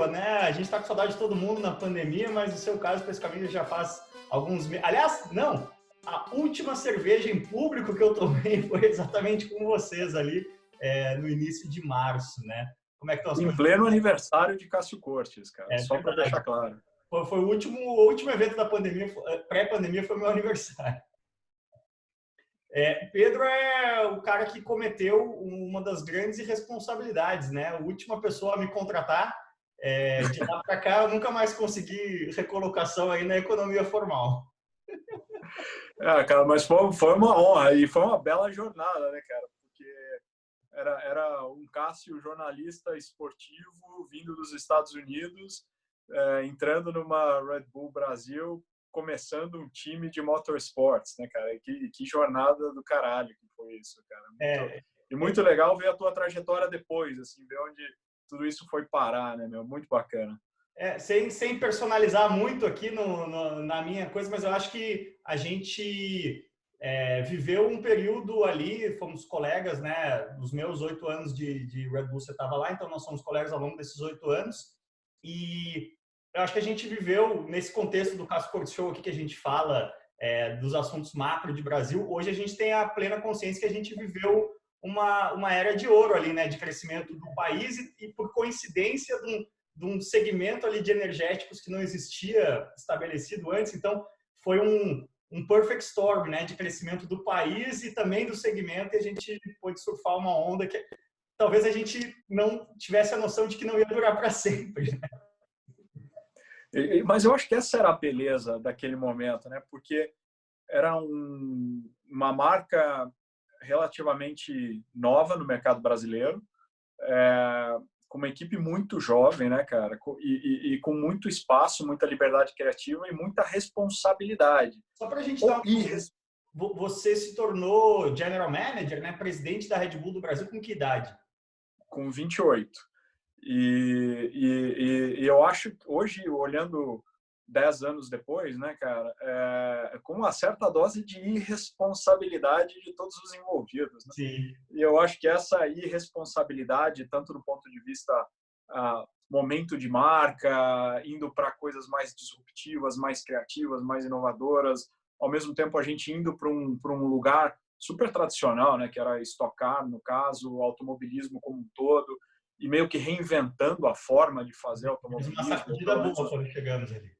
né? A gente está com saudade de todo mundo na pandemia, mas no seu caso, especificamente, já faz alguns meses. Aliás, não, a última cerveja em público que eu tomei foi exatamente com vocês ali no início de março, né? Como é que estão as Em coisas? pleno aniversário de Cássio Cortes, cara, É só para verdade. deixar claro. Foi o último evento da pandemia, pré-pandemia, foi meu aniversário. Pedro é o cara que cometeu uma das grandes irresponsabilidades, né? A última pessoa a me contratar. De lá para cá, eu nunca mais consegui recolocação aí na economia formal. Cara, mas foi uma honra e foi uma bela jornada, né, cara? Porque era um Cássio jornalista esportivo vindo dos Estados Unidos, entrando numa Red Bull Brasil, começando um time de motorsports, né, cara? Que jornada do caralho que foi isso, cara. Muito legal ver a tua trajetória depois, assim, ver onde tudo isso foi parar, né, meu? Muito bacana. Sem personalizar muito aqui na minha coisa, mas eu acho que a gente viveu um período ali, fomos colegas, né? Nos meus 8 anos de Red Bull, você estava lá, então nós somos colegas ao longo desses 8 anos. E eu acho que a gente viveu, nesse contexto do Cássio Cortes Show aqui, que a gente fala dos assuntos macro de Brasil, hoje a gente tem a plena consciência que a gente viveu uma era de ouro ali, né? De crescimento do país e por coincidência, de um segmento ali de energéticos que não existia estabelecido antes. Então, foi um perfect storm, né, de crescimento do país e também do segmento, e a gente pôde surfar uma onda que talvez a gente não tivesse a noção de que não ia durar para sempre. Né? Mas eu acho que essa era a beleza daquele momento, né? Porque era uma marca relativamente nova no mercado brasileiro, com uma equipe muito jovem, né, cara? E com muito espaço, muita liberdade criativa e muita responsabilidade. Só para a gente dar você se tornou General Manager, né, presidente da Red Bull do Brasil, com que idade? Com 28. E eu acho que hoje, olhando 10 anos depois, né, cara, com uma certa dose de irresponsabilidade de todos os envolvidos. Né? Sim. E eu acho que essa irresponsabilidade, tanto do ponto de vista momento de marca, indo para coisas mais disruptivas, mais criativas, mais inovadoras, ao mesmo tempo a gente indo para um lugar super tradicional, né, que era Stock Car, no caso, o automobilismo como um todo, e meio que reinventando a forma de fazer automobilismo. Uma sacudida boa quando chegamos ali.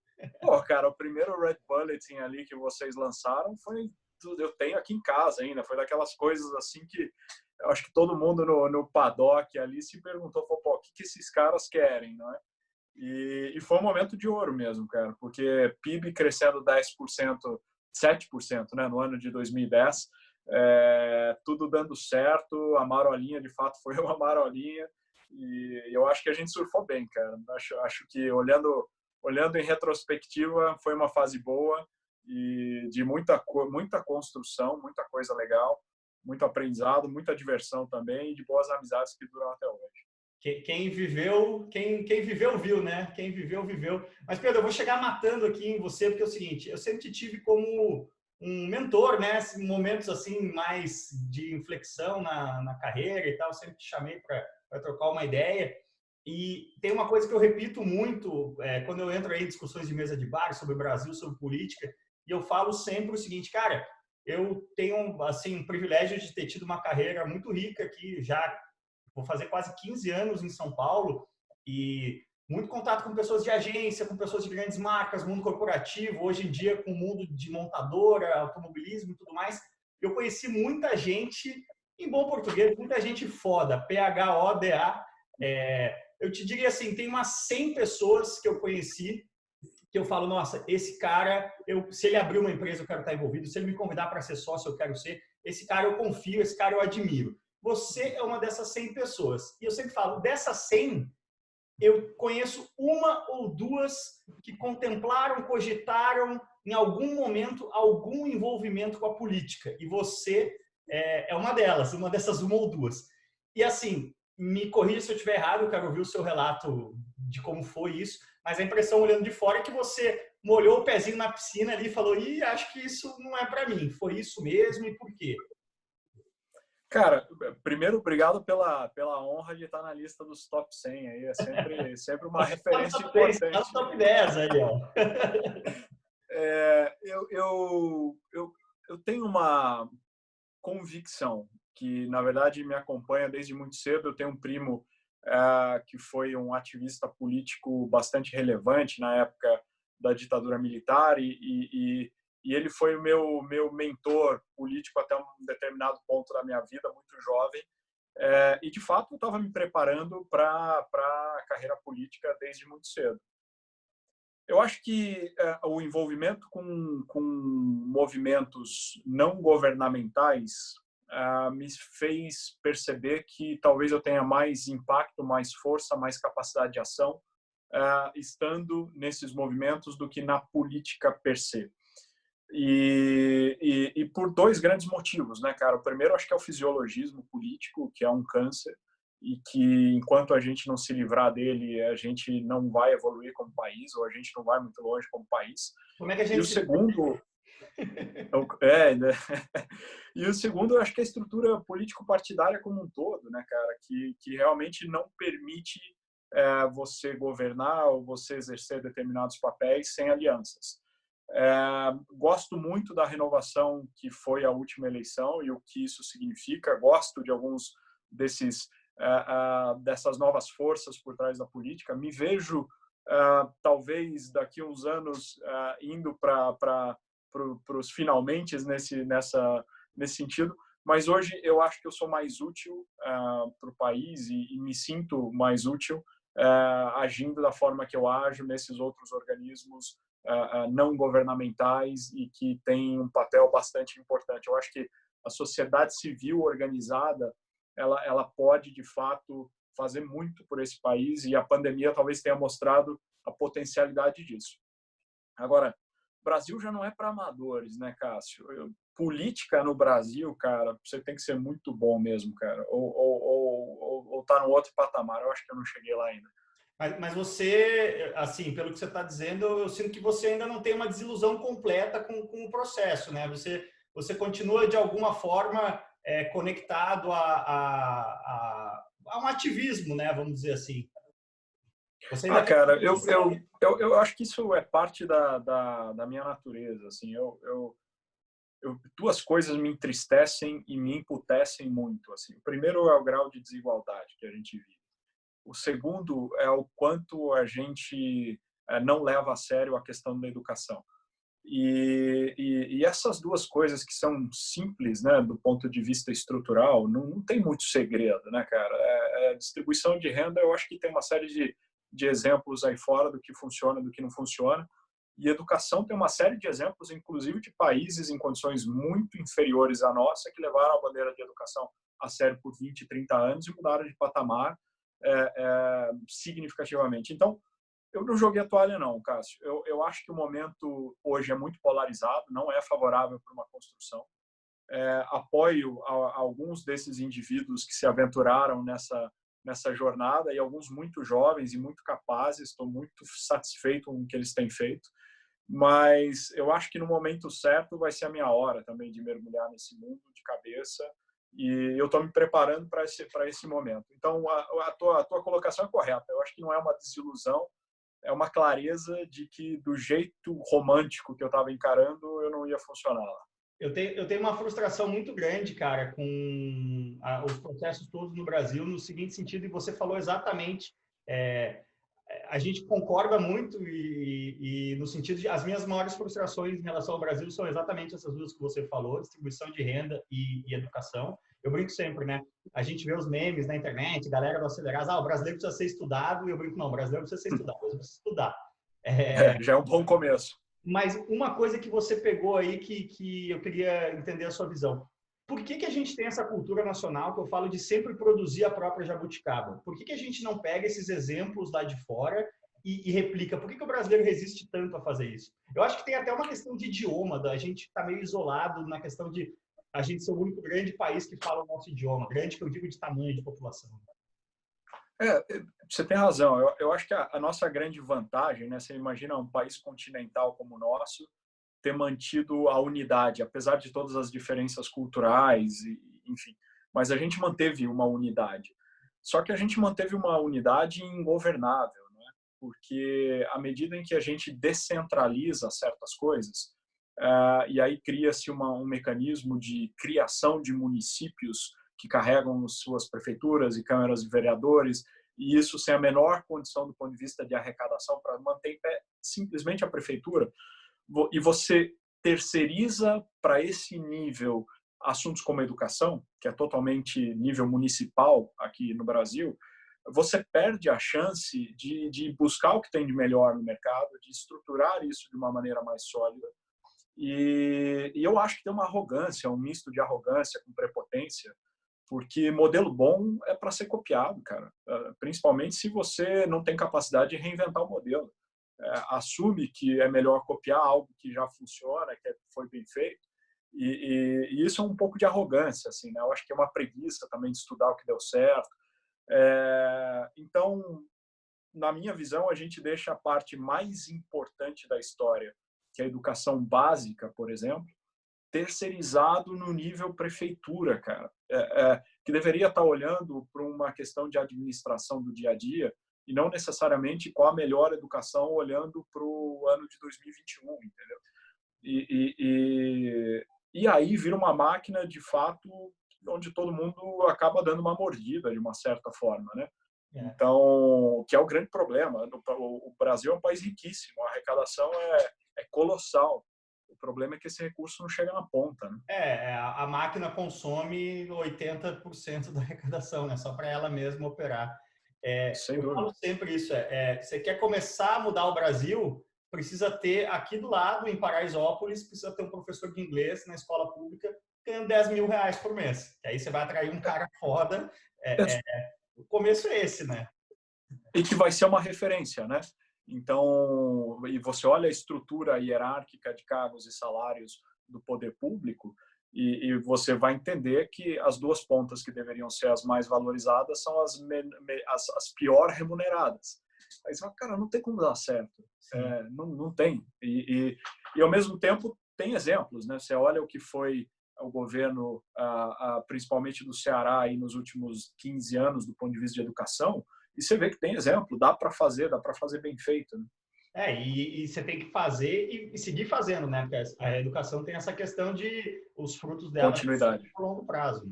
Pô, cara, o primeiro Red Bulletin ali que vocês lançaram foi tudo, eu tenho aqui em casa ainda, foi daquelas coisas assim que eu acho que todo mundo no paddock ali se perguntou, pô, o que esses caras querem, não é? E foi um momento de ouro mesmo, cara, porque PIB crescendo 10%, 7%, né, no ano de 2010, tudo dando certo, a marolinha de fato foi uma marolinha, e eu acho que a gente surfou bem, cara. Acho que olhando em retrospectiva, foi uma fase boa e de muita construção, muita coisa legal, muito aprendizado, muita diversão também e de boas amizades que duram até hoje. Quem viveu, viu, né? Quem viveu, viveu. Mas, Pedro, eu vou chegar matando aqui em você, porque é o seguinte, eu sempre te tive como um mentor, né? Momentos assim, mais de inflexão na carreira e tal, eu sempre te chamei para trocar uma ideia. E tem uma coisa que eu repito muito quando eu entro aí em discussões de mesa de bar sobre o Brasil, sobre política, e eu falo sempre o seguinte, cara, eu tenho assim um privilégio de ter tido uma carreira muito rica aqui, já vou fazer quase 15 anos em São Paulo e muito contato com pessoas de agência, com pessoas de grandes marcas, mundo corporativo, hoje em dia com o mundo de montadora, automobilismo e tudo mais. Eu conheci muita gente, em bom português, muita gente foda, PHODA. Eu te diria assim, tem umas 100 pessoas que eu conheci que eu falo, nossa, esse cara, se ele abrir uma empresa, eu quero estar envolvido, se ele me convidar para ser sócio, eu quero ser, esse cara eu confio, esse cara eu admiro. Você é uma dessas 100 pessoas. E eu sempre falo, dessas 100, eu conheço uma ou duas que contemplaram, cogitaram, em algum momento, algum envolvimento com a política. E você é uma delas, uma dessas uma ou duas. E assim, me corrija se eu estiver errado, eu quero ouvir o seu relato de como foi isso, mas a impressão olhando de fora é que você molhou o pezinho na piscina ali e falou, acho que isso não é para mim. Foi isso mesmo e por quê? Cara, primeiro, obrigado pela honra de estar na lista dos top 100 aí. É sempre uma referência Top 10, tá no importante. top 10 aí, ó. É, eu tenho uma convicção que, na verdade, me acompanha desde muito cedo. Eu tenho um primo que foi um ativista político bastante relevante na época da ditadura militar e ele foi o meu mentor político até um determinado ponto da minha vida, muito jovem. E, de fato, eu estava me preparando para a carreira política desde muito cedo. Eu acho que o envolvimento com movimentos não governamentais me fez perceber que talvez eu tenha mais impacto, mais força, mais capacidade de ação estando nesses movimentos do que na política per se. E por dois grandes motivos, né, cara? O primeiro, acho que é o fisiologismo político, que é um câncer, e que enquanto a gente não se livrar dele, a gente não vai evoluir como país, ou a gente não vai muito longe como país. Como é que a E gente o se... segundo, né? E o segundo, eu acho que é a estrutura político-partidária como um todo, né, cara, que realmente não permite você governar ou você exercer determinados papéis sem alianças. Gosto muito da renovação que foi a última eleição e o que isso significa. Gosto de alguns dessas novas forças por trás da política. Me vejo, talvez, daqui a uns anos, indo para os finalmente nesse sentido. Mas hoje eu acho que eu sou mais útil para o país e me sinto mais útil agindo da forma que eu ajo nesses outros organismos não governamentais e que têm um papel bastante importante. Eu acho que a sociedade civil organizada ela pode, de fato, fazer muito por esse país e a pandemia talvez tenha mostrado a potencialidade disso. Agora, o Brasil já não é para amadores, né, Cássio? Política no Brasil, cara, você tem que ser muito bom mesmo, cara. Ou tá no outro patamar. Eu acho que eu não cheguei lá ainda. Mas você, assim, pelo que você está dizendo, eu sinto que você ainda não tem uma desilusão completa com o processo, né? Você continua, de alguma forma, conectado a um ativismo, né? Vamos dizer assim. Você ainda quer... Cara, eu acho que isso é parte da minha natureza, assim. Duas coisas me entristecem e me emputecem muito, assim. O primeiro é o grau de desigualdade que a gente vive. O segundo é o quanto a gente não leva a sério a questão da educação. E essas duas coisas que são simples, né, do ponto de vista estrutural, não tem muito segredo, né, cara? Distribuição de renda, eu acho que tem uma série de exemplos aí fora do que funciona, do que não funciona. E educação tem uma série de exemplos, inclusive de países em condições muito inferiores à nossa, que levaram a bandeira de educação a sério por 20, 30 anos e mudaram de patamar significativamente. Então, eu não joguei a toalha, não, Cássio. Eu acho que o momento hoje é muito polarizado, não é favorável para uma construção. Apoio alguns desses indivíduos que se aventuraram nessa jornada e alguns muito jovens e muito capazes. Estou muito satisfeito com o que eles têm feito. Mas eu acho que no momento certo vai ser a minha hora também de mergulhar nesse mundo de cabeça e eu estou me preparando para esse momento. Então, a tua colocação é correta. Eu acho que não é uma desilusão, é uma clareza de que do jeito romântico que eu estava encarando, eu não ia funcionar lá. Eu tenho uma frustração muito grande, cara, com os processos todos no Brasil, no seguinte sentido, e você falou exatamente, a gente concorda muito e no sentido de as minhas maiores frustrações em relação ao Brasil são exatamente essas duas que você falou, distribuição de renda e educação. Eu brinco sempre, né? A gente vê os memes na internet, galera do Acelerados, o brasileiro precisa ser estudado, e eu brinco, não, o brasileiro precisa ser estudado, você precisa estudar. Já é um bom começo. Mas uma coisa que você pegou aí que eu queria entender a sua visão. Por que a gente tem essa cultura nacional que eu falo de sempre produzir a própria jabuticaba? Por que a gente não pega esses exemplos lá de fora e replica? Por que o brasileiro resiste tanto a fazer isso? Eu acho que tem até uma questão de idioma, da gente estar meio isolado na questão de a gente ser o único grande país que fala o nosso idioma. Grande que eu digo de tamanho de população. Você tem razão. Eu acho que a nossa grande vantagem, né? Você imagina um país continental como o nosso ter mantido a unidade, apesar de todas as diferenças culturais, enfim. mas a gente manteve uma unidade. Só que a gente manteve uma unidade ingovernável, né? Porque à medida em que a gente descentraliza certas coisas, e aí cria-se um mecanismo de criação de municípios que carregam suas prefeituras e câmaras de vereadores, e isso sem a menor condição do ponto de vista de arrecadação para manter em pé simplesmente a prefeitura, e você terceiriza para esse nível assuntos como educação, que é totalmente nível municipal aqui no Brasil, você perde a chance de buscar o que tem de melhor no mercado, de estruturar isso de uma maneira mais sólida. E eu acho que tem uma arrogância, um misto de arrogância com prepotência, porque modelo bom é para ser copiado, cara. Principalmente se você não tem capacidade de reinventar o modelo. Assume que é melhor copiar algo que já funciona, que foi bem feito. E isso é um pouco de arrogância, assim, né? Eu acho que é uma preguiça também de estudar o que deu certo. Então, na minha visão, a gente deixa a parte mais importante da história, que é a educação básica, por exemplo, terceirizado no nível prefeitura, cara, que deveria estar olhando para uma questão de administração do dia a dia e não necessariamente qual a melhor educação olhando para o ano de 2021, entendeu? E aí vira uma máquina, de fato, onde todo mundo acaba dando uma mordida, de uma certa forma, né? Então, que é o grande problema. O Brasil é um país riquíssimo, a arrecadação é colossal. O problema é que esse recurso não chega na ponta, né? A máquina consome 80% da arrecadação, né? Só para ela mesma operar. Sem Eu dúvida. falo sempre isso, você quer começar a mudar o Brasil, precisa ter aqui do lado, em Paraisópolis, precisa ter um professor de inglês na escola pública ganhando R$ 10.000 por mês. Que aí você vai atrair um cara foda. O começo é esse, né? E que vai ser uma referência, né? Então, e você olha a estrutura hierárquica de cargos e salários do poder público e você vai entender que as duas pontas que deveriam ser as mais valorizadas são as pior remuneradas. Aí você fala, cara, não tem como dar certo. Não tem. E ao mesmo tempo, tem exemplos, né? Você olha o que foi o governo, principalmente do Ceará, aí nos últimos 15 anos, do ponto de vista de educação, e você vê que tem exemplo, dá para fazer bem feito. Né? E você tem que fazer e seguir fazendo, né? Porque a educação tem essa questão de os frutos dela Continuidade. a longo prazo.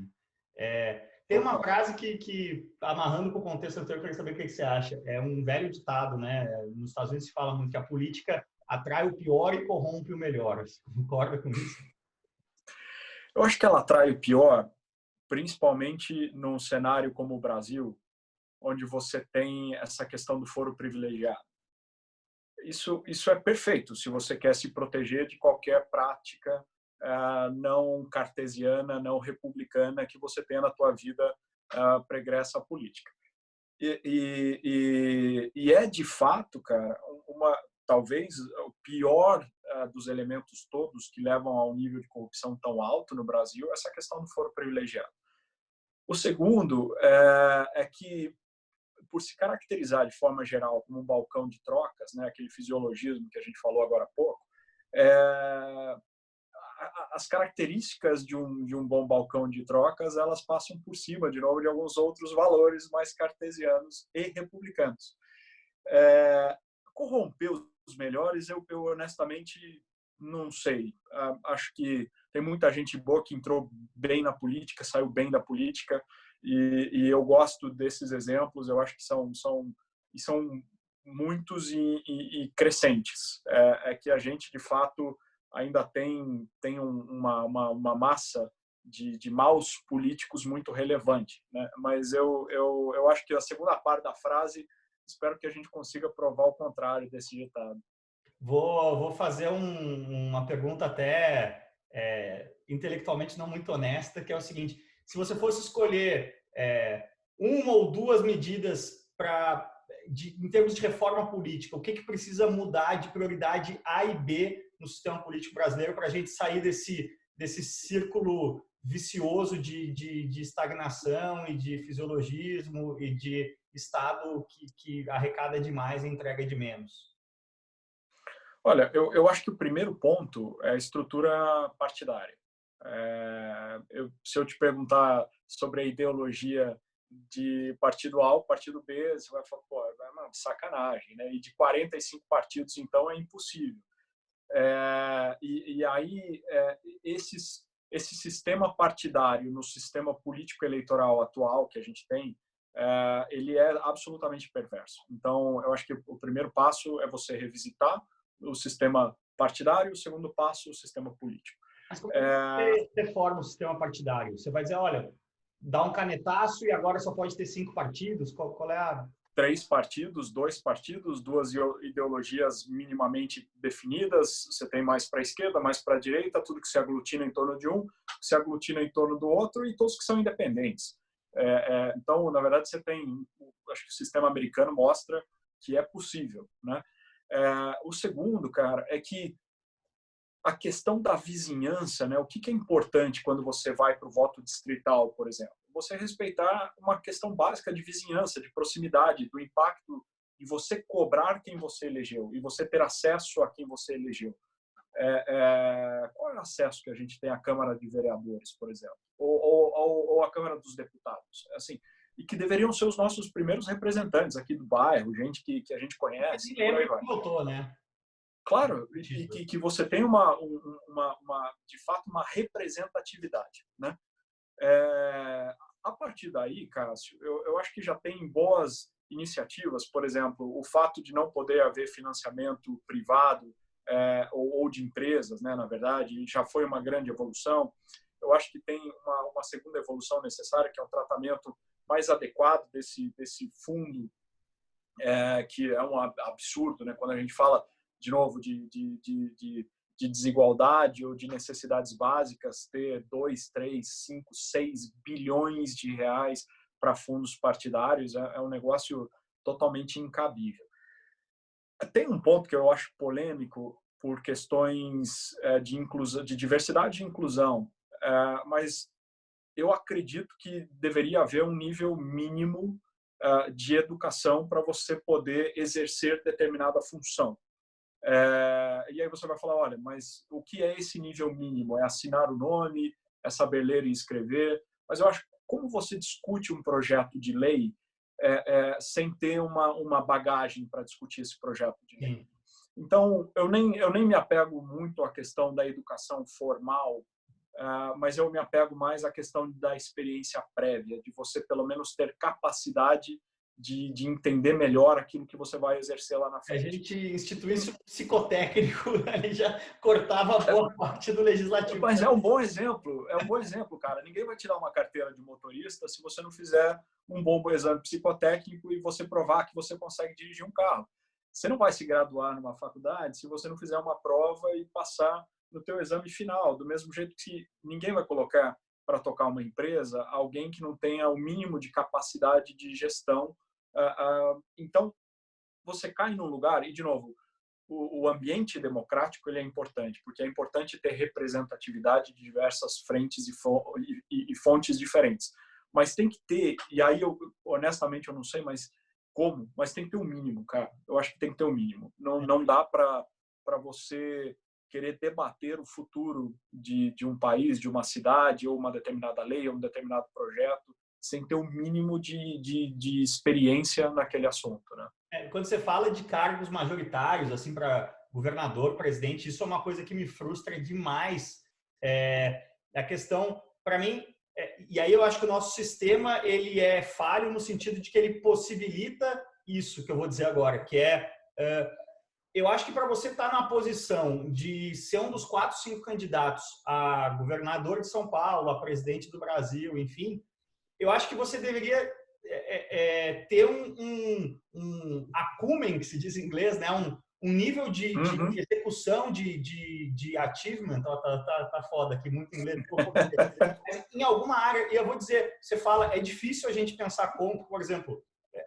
Né? Tem uma frase que amarrando com o contexto anterior, eu queria saber o que você acha. É um velho ditado, né? Nos Estados Unidos se fala muito que a política atrai o pior e corrompe o melhor. Você concorda com isso? Eu acho que ela atrai o pior, principalmente num cenário como o Brasil, onde você tem essa questão do foro privilegiado. Isso é perfeito se você quer se proteger de qualquer prática não cartesiana, não republicana que você tenha na tua vida pregressa política. E é de fato, cara, talvez o pior dos elementos todos que levam a um nível de corrupção tão alto no Brasil essa questão do foro privilegiado. O segundo é que, por se caracterizar de forma geral como um balcão de trocas, né, aquele fisiologismo que a gente falou agora há pouco, as características de um bom balcão de trocas elas passam por cima, de novo, de alguns outros valores mais cartesianos e republicanos. Corromper os melhores, eu honestamente não sei. Acho que tem muita gente boa que entrou bem na política, saiu bem da política, e eu gosto desses exemplos. Eu acho que são muitos e crescentes. Que a gente, de fato, ainda tem uma massa de maus políticos muito relevante. Né? Mas eu acho que a segunda parte da frase, espero que a gente consiga provar o contrário desse ditado. Vou fazer uma pergunta até intelectualmente não muito honesta, que é o seguinte: se você fosse escolher uma ou duas medidas em termos de reforma política, o que precisa mudar de prioridade A e B no sistema político brasileiro para a gente sair desse círculo vicioso de estagnação e de fisiologismo e de Estado que arrecada demais e entrega de menos? Olha, eu acho que o primeiro ponto é a estrutura partidária. Se eu te perguntar sobre a ideologia de partido A ou partido B, você vai falar, pô, mano, sacanagem, né? E de 45 partidos, então, é impossível. E aí, esse sistema partidário no sistema político-eleitoral atual que a gente tem, ele é absolutamente perverso. Então, eu acho que o primeiro passo é você revisitar o sistema partidário, o segundo passo, o sistema político. Mas como você reforma o sistema partidário? Você vai dizer, olha, dá um canetaço e agora só pode ter 5 partidos? Qual é a... 3 partidos, 2 partidos, 2 ideologias minimamente definidas. Você tem mais para a esquerda, mais para a direita, tudo que se aglutina em torno de um, se aglutina em torno do outro, e todos que são independentes. Então, na verdade, você tem, acho que o sistema americano mostra que é possível, né? O segundo, cara, é que a questão da vizinhança, né? O que é importante quando você vai para o voto distrital, por exemplo? Você respeitar uma questão básica de vizinhança, de proximidade, do impacto de você cobrar quem você elegeu e você ter acesso a quem você elegeu. Qual é o acesso que a gente tem à Câmara de Vereadores, por exemplo? Ou à Câmara dos Deputados? Assim, e que deveriam ser os nossos primeiros representantes aqui do bairro, gente que a gente conhece. Lembra que votou, né? Claro, e que você tem de fato, uma representatividade, né? A partir daí, Cássio, eu acho que já tem boas iniciativas, por exemplo, o fato de não poder haver financiamento privado ou de empresas, né, na verdade, já foi uma grande evolução. Eu acho que tem uma segunda evolução necessária, que é um tratamento mais adequado desse fundo, que é um absurdo, né, quando a gente fala, de novo, de desigualdade ou de necessidades básicas, ter 2, 3, 5, 6 bilhões de reais para fundos partidários é um negócio totalmente incabível. Tem um ponto que eu acho polêmico por questões de inclusão, de diversidade e inclusão, mas eu acredito que deveria haver um nível mínimo de educação para você poder exercer determinada função. E aí você vai falar, olha, mas o que é esse nível mínimo? É assinar o nome, é saber ler e escrever? Mas eu acho que como você discute um projeto de lei sem ter uma bagagem para discutir esse projeto de lei? Sim. Então, eu nem me apego muito à questão da educação formal, mas eu me apego mais à questão da experiência prévia, de você pelo menos ter capacidade de entender melhor aquilo que você vai exercer lá na frente. A gente instituísse um psicotécnico, ele já cortava boa parte do legislativo. Mas é um bom exemplo, cara. Ninguém vai tirar uma carteira de motorista se você não fizer um bom exame psicotécnico e você provar que você consegue dirigir um carro. Você não vai se graduar numa faculdade se você não fizer uma prova e passar no teu exame final. Do mesmo jeito que ninguém vai colocar para tocar uma empresa alguém que não tenha o mínimo de capacidade de gestão. Então, você cai num lugar, e de novo, o ambiente democrático ele é importante, porque é importante ter representatividade de diversas frentes e fontes diferentes. Mas tem que ter, e aí honestamente eu não sei mais como, mas tem que ter um mínimo, cara. Eu acho que tem que ter um mínimo. Não dá para você querer debater o futuro de um país, de uma cidade, ou uma determinada lei, ou um determinado projeto, sem ter um mínimo de experiência naquele assunto, né? Quando você fala de cargos majoritários, assim, para governador, presidente, isso é uma coisa que me frustra demais. A questão, para mim, e aí eu acho que o nosso sistema ele é falho no sentido de que ele possibilita isso que eu vou dizer agora, que eu acho que para você estar na posição de ser um dos 4, 5 candidatos a governador de São Paulo, a presidente do Brasil, enfim, eu acho que você deveria ter um acumen, que se diz em inglês, né? Um nível de execução, de achievement, tá foda aqui, muito inglês. Em alguma área, e eu vou dizer, você fala, é difícil a gente pensar como, por exemplo,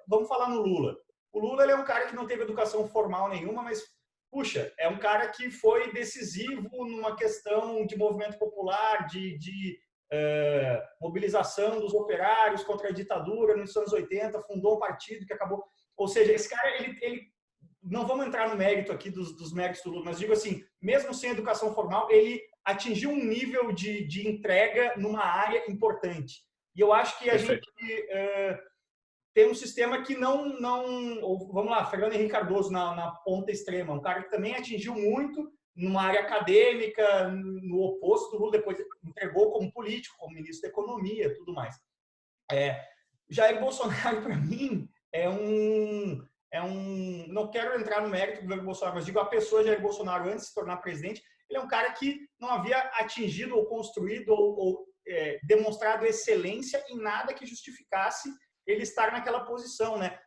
vamos falar no Lula. O Lula ele é um cara que não teve educação formal nenhuma, mas, puxa, é um cara que foi decisivo numa questão de movimento popular, de mobilização dos operários contra a ditadura nos anos 80, fundou um partido que acabou... Ou seja, esse cara, ele não vamos entrar no mérito aqui dos méritos do Lula, mas digo assim, mesmo sem educação formal, ele atingiu um nível de entrega numa área importante. E eu acho que a gente tem um sistema que vamos lá, Fernando Henrique Cardoso na ponta extrema, um cara que também atingiu muito numa área acadêmica, no oposto do Lula, depois entregou como político, como ministro da Economia, tudo mais. Jair Bolsonaro, para mim, não quero entrar no mérito do Jair Bolsonaro, mas digo, a pessoa Jair Bolsonaro, antes de se tornar presidente, ele é um cara que não havia atingido ou construído ou demonstrado excelência em nada que justificasse ele estar naquela posição, né?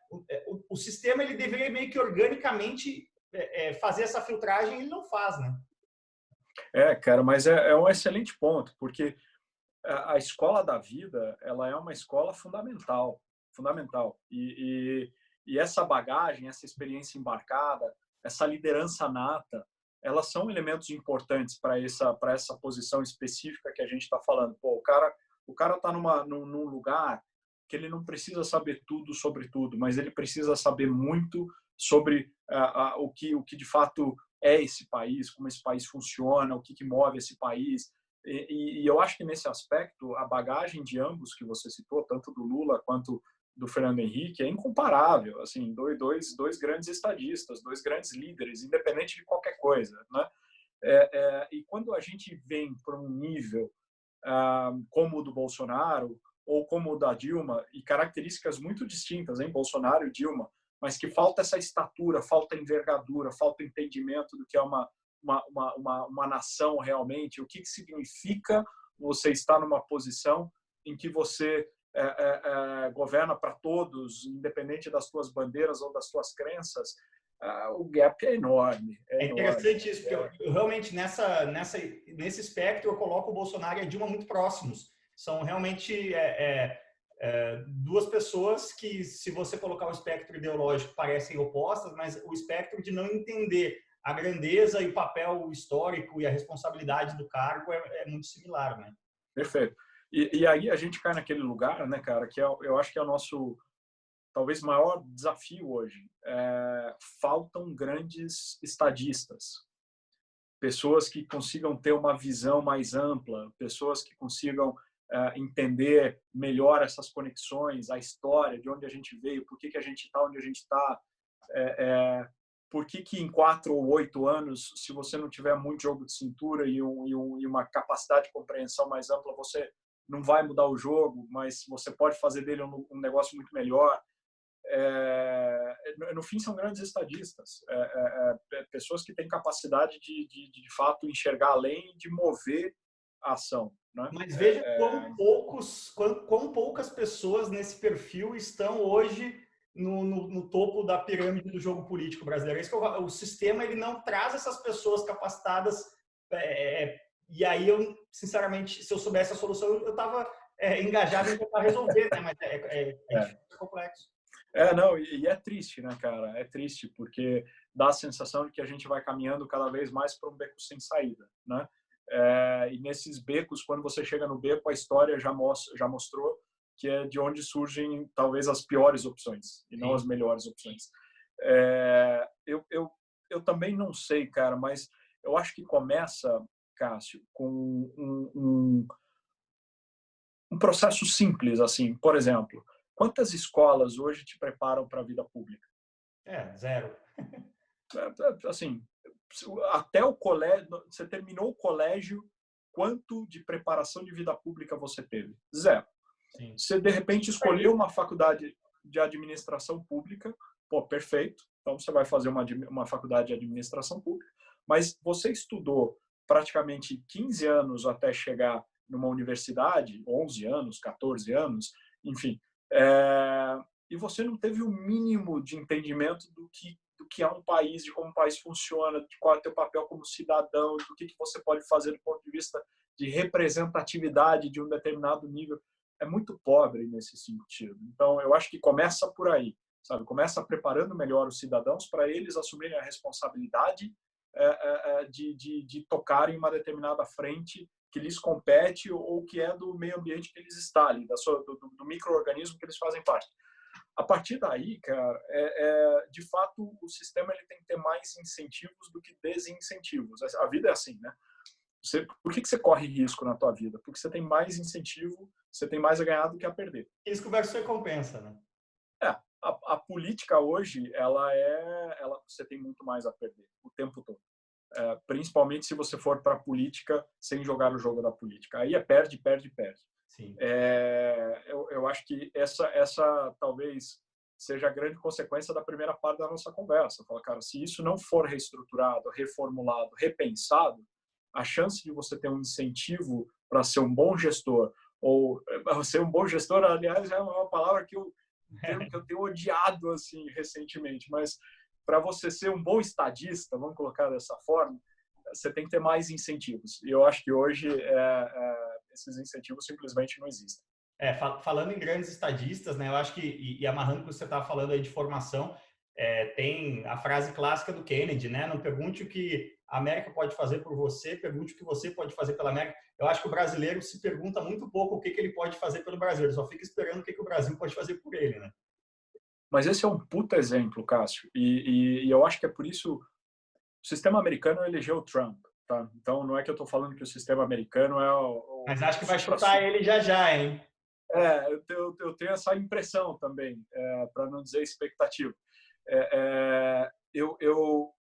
O sistema, ele deveria meio que organicamente fazer essa filtragem, ele não faz, né? Cara, mas é um excelente ponto, porque a escola da vida, ela é uma escola fundamental. E essa bagagem, essa experiência embarcada, essa liderança nata, elas são elementos importantes para essa posição específica que a gente está falando. Pô, o cara está num lugar que ele não precisa saber tudo sobre tudo, mas ele precisa saber muito sobre o que de fato é esse país, como esse país funciona, o que move esse país. E eu acho que nesse aspecto, a bagagem de ambos que você citou, tanto do Lula quanto do Fernando Henrique, é incomparável. Assim, dois grandes estadistas, dois grandes líderes, independente de qualquer coisa, né? E quando a gente vem para um nível como o do Bolsonaro ou como o da Dilma, e características muito distintas, hein, Bolsonaro e Dilma, mas que falta essa estatura, falta envergadura, falta entendimento do que é uma nação realmente, o que significa você estar numa posição em que você governa para todos, independente das suas bandeiras ou das suas crenças. O gap é enorme. É interessante isso, porque eu realmente, nesse espectro, eu coloco o Bolsonaro e a Dilma muito próximos. São realmente duas pessoas que, se você colocar o espectro ideológico, parecem opostas, mas o espectro de não entender a grandeza e o papel histórico e a responsabilidade do cargo é muito similar, né? Perfeito. E aí a gente cai naquele lugar, né, cara, que eu acho que é o nosso talvez maior desafio hoje. Faltam grandes estadistas, pessoas que consigam ter uma visão mais ampla, pessoas que consigam entender melhor essas conexões, a história, de onde a gente veio, por que a gente está onde a gente está, por que em 4 ou 8 anos, se você não tiver muito jogo de cintura e uma capacidade de compreensão mais ampla, você não vai mudar o jogo, mas você pode fazer dele um negócio muito melhor. No fim, são grandes estadistas, pessoas que têm capacidade de fato enxergar além, de mover a ação, né? Mas veja quão poucas pessoas nesse perfil estão hoje no topo da pirâmide do jogo político brasileiro. O sistema, ele não traz essas pessoas capacitadas, e aí eu, sinceramente, se eu soubesse a solução, eu estava engajado em tentar resolver, né? Mas é complexo. Não, e é triste, né, cara? É triste, porque dá a sensação de que a gente vai caminhando cada vez mais para um beco sem saída, né? E nesses becos, quando você chega no beco, a história já mostrou que é de onde surgem talvez as piores opções e não as melhores opções. Eu também não sei, cara, mas eu acho que começa, Cássio, com um processo simples, assim. Por exemplo, quantas escolas hoje te preparam para a vida pública? Zero. Assim, até o colégio, você terminou o colégio, quanto de preparação de vida pública você teve? Zero. Sim. Você, de repente, escolheu uma faculdade de administração pública, pô, perfeito, então você vai fazer uma faculdade de administração pública, mas você estudou praticamente 15 anos até chegar numa universidade, 11 anos, 14 anos, enfim, e você não teve o mínimo de entendimento do que é um país, de como o país funciona, de qual é o teu papel como cidadão, do que você pode fazer do ponto de vista de representatividade de um determinado nível. É muito pobre nesse sentido. Então, eu acho que começa por aí, sabe? Começa preparando melhor os cidadãos para eles assumirem a responsabilidade de tocarem uma determinada frente que lhes compete ou que é do meio ambiente que eles estão ali, do micro-organismo que eles fazem parte. A partir daí, cara, de fato, o sistema ele tem que ter mais incentivos do que desincentivos. A vida é assim, né? Por que você corre risco na tua vida? Porque você tem mais incentivo, você tem mais a ganhar do que a perder. Risco versus recompensa, né? A política hoje, você tem muito mais a perder o tempo todo. Principalmente se você for para a política sem jogar o jogo da política. Aí perde, perde, perde. Sim. Eu acho que essa talvez seja a grande consequência da primeira parte da nossa conversa. Fala, cara, se isso não for reestruturado, reformulado, repensado, a chance de você ter um incentivo para ser um bom gestor, ou ser um bom gestor, aliás, é uma palavra que eu tenho odiado assim recentemente, mas para você ser um bom estadista, vamos colocar dessa forma, você tem que ter mais incentivos. E eu acho que hoje esses incentivos simplesmente não existem. Falando em grandes estadistas, né, eu acho que, e amarrando o que você estava falando aí de formação, tem a frase clássica do Kennedy, né? Não pergunte o que a América pode fazer por você, pergunte o que você pode fazer pela América. Eu acho que o brasileiro se pergunta muito pouco o que ele pode fazer pelo Brasil, ele só fica esperando o que o Brasil pode fazer por ele, né? Mas esse é um puta exemplo, Cássio, e eu acho que é por isso o sistema americano elegeu o Trump, tá? Então não é que eu estou falando que o sistema americano é Mas acho que vai chutar supra-sumo. ele já, hein? Eu tenho essa impressão também, para não dizer expectativa.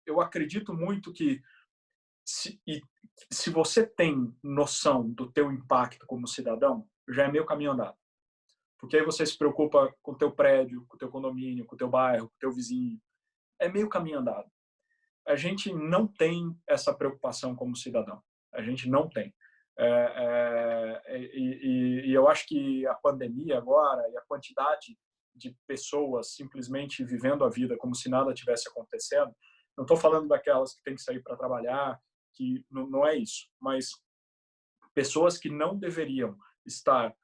Eu acredito muito que se você tem noção do teu impacto como cidadão, já é meio caminho andado. Porque aí você se preocupa com o teu prédio, com o teu condomínio, com o teu bairro, com o teu vizinho. É meio caminho andado. A gente não tem essa preocupação como cidadão. A gente não tem. E eu acho que a pandemia agora e a quantidade de pessoas simplesmente vivendo a vida como se nada tivesse acontecendo, não estou falando daquelas que têm que sair para trabalhar, que não é isso, mas pessoas que não deveriam estar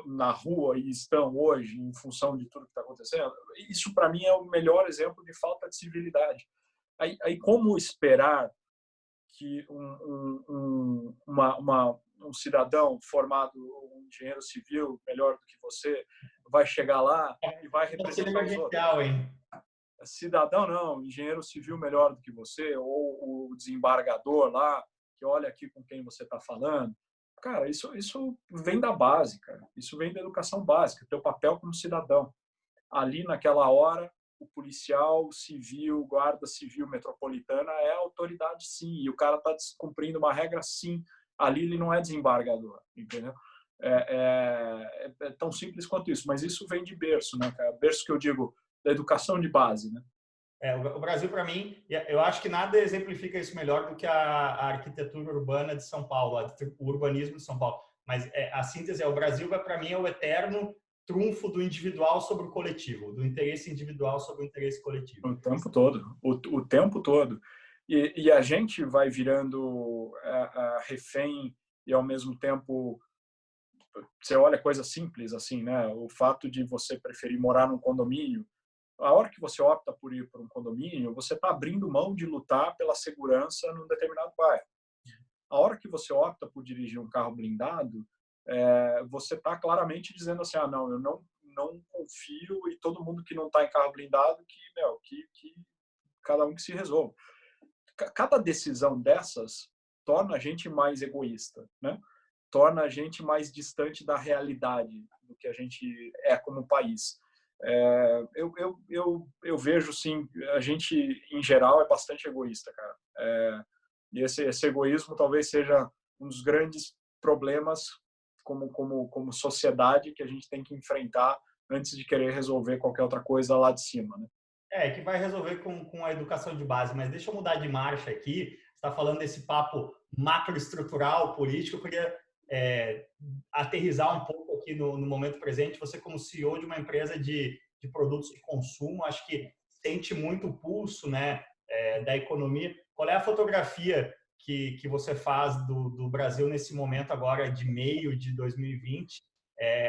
na rua e estão hoje em função de tudo que está acontecendo, isso para mim é o melhor exemplo de falta de civilidade. Aí como esperar que um cidadão formado, um engenheiro civil melhor do que você, vai chegar lá e vai representar os outros? Hein? Cidadão não, engenheiro civil melhor do que você, ou o desembargador lá, que olha aqui com quem você está falando. Cara, isso vem da base, cara. Isso vem da educação básica, teu papel como cidadão. Ali naquela hora, o policial civil, guarda civil metropolitana é autoridade, sim, e o cara está descumprindo uma regra, sim. Ali ele não é desembargador, entendeu? É tão simples quanto isso, mas isso vem de berço, né, cara? Berço que eu digo da educação de base, né? O Brasil, para mim, eu acho que nada exemplifica isso melhor do que a arquitetura urbana de São Paulo, o urbanismo de São Paulo. Mas a síntese o Brasil, para mim, é o eterno trunfo do individual sobre o coletivo, do interesse individual sobre o interesse coletivo. O tempo todo, o tempo todo. E a gente vai virando refém e, ao mesmo tempo, você olha coisa simples assim, né? O fato de você preferir morar num condomínio, a hora que você opta por ir para um condomínio, você está abrindo mão de lutar pela segurança num determinado bairro. A hora que você opta por dirigir um carro blindado, você está claramente dizendo assim, não, eu não confio, e todo mundo que não está em carro blindado, que cada um que se resolva. Cada decisão dessas torna a gente mais egoísta, né? Torna a gente mais distante da realidade do que a gente é como país. Eu vejo, sim, a gente, em geral, é bastante egoísta, cara. E esse egoísmo talvez seja um dos grandes problemas como sociedade que a gente tem que enfrentar antes de querer resolver qualquer outra coisa lá de cima, né? Que vai resolver com a educação de base. Mas deixa eu mudar de marcha aqui. Você está falando desse papo macroestrutural, político. Eu queria aterrizar um pouco aqui no momento presente. Você, como CEO de uma empresa de produtos de consumo, acho que sente muito o pulso, né, da economia. Qual é a fotografia que você faz do Brasil nesse momento agora de meio de 2020?